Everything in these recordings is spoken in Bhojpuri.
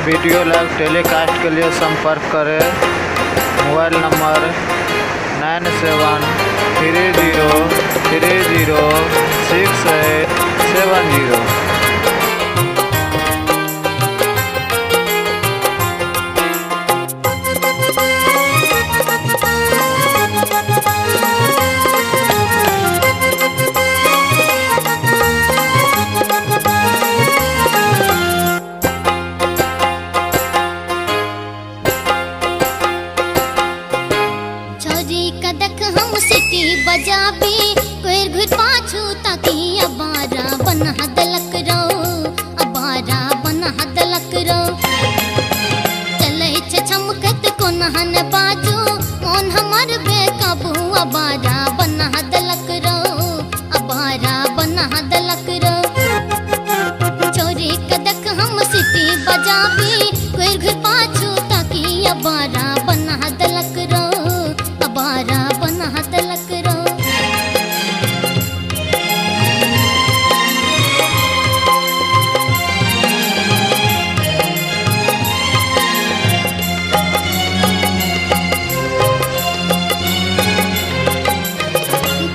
वीडियो लाइव टेलीकास्ट के लिए संपर्क करें। Mobile number 9730306870। बजाबी कोई घुट पाछू ताकि अबारा बन हदलक रो, अबारा बन हदलक रो। चले छमकत को नहन बाजू मोन हमर बेकाबू, अबारा बन हदलक रो, अबारा बन हदलक रो। चोरी कदक हम सिटी बजाबी कोई घुट पाछू ताकि अबारा बन हदलक रो, अबारा बन हदलक रो।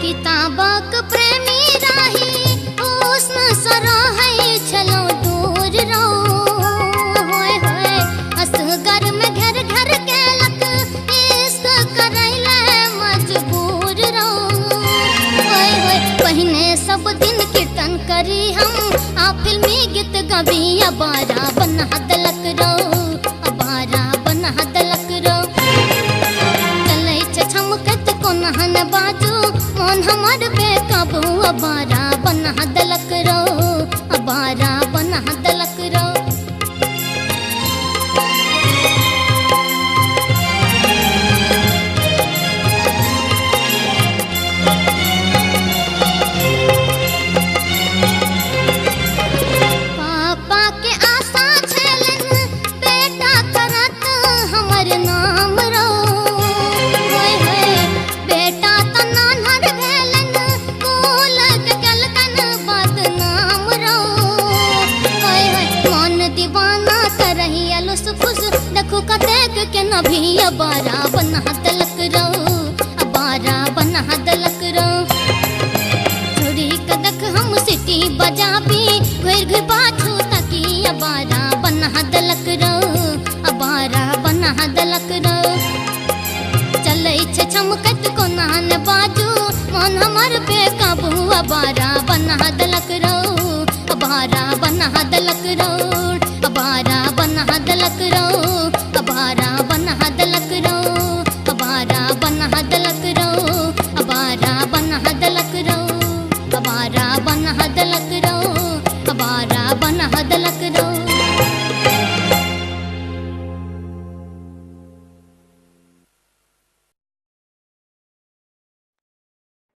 किताबक प्रेमी राही उष्ण सराहै छलो दूर रो, होय होय असगर में घर घर केलक इश्क करैले मजबूर रो। होय होय पहिने सब दिन कीर्तन करी हम आ फिल्मी गीत गाबी, अबारा बन हदलक रो, अबारा बन हदलक रो। चलै छमकत को नहन बाजू मोन हमर बेकाबू, अबारा बन हदलक रो, अबारा बन हदलक रो। पापा के आशा छलन बेटा करत हमर नाम रो, होय होय बेटा त नानहर भेलन कुल के कलकन बदनाम रो। होय होय मन दीवाना करही अलुस फुस देखो कतेक के नभी, अबारा बन हदलक रो, अबारा बन हदलक रो। छोरी कदक हम सिटी बजाबी घुर घुर पाछू ताकि अबारा बन हदलक रो, अबारा बन हदलक रो। चलै छमकत को नहन बाजू मोन हमर बेकाबू, अबारा बन हदलक रो, अबारा बन हदलक रो, अबारा बन हदलक रो, अबारा बन हदलक रो, अबारा बन हदलक रो, अबारा बन हदलक रो, अबारा बन हदलक रो, अबारा बन हदलक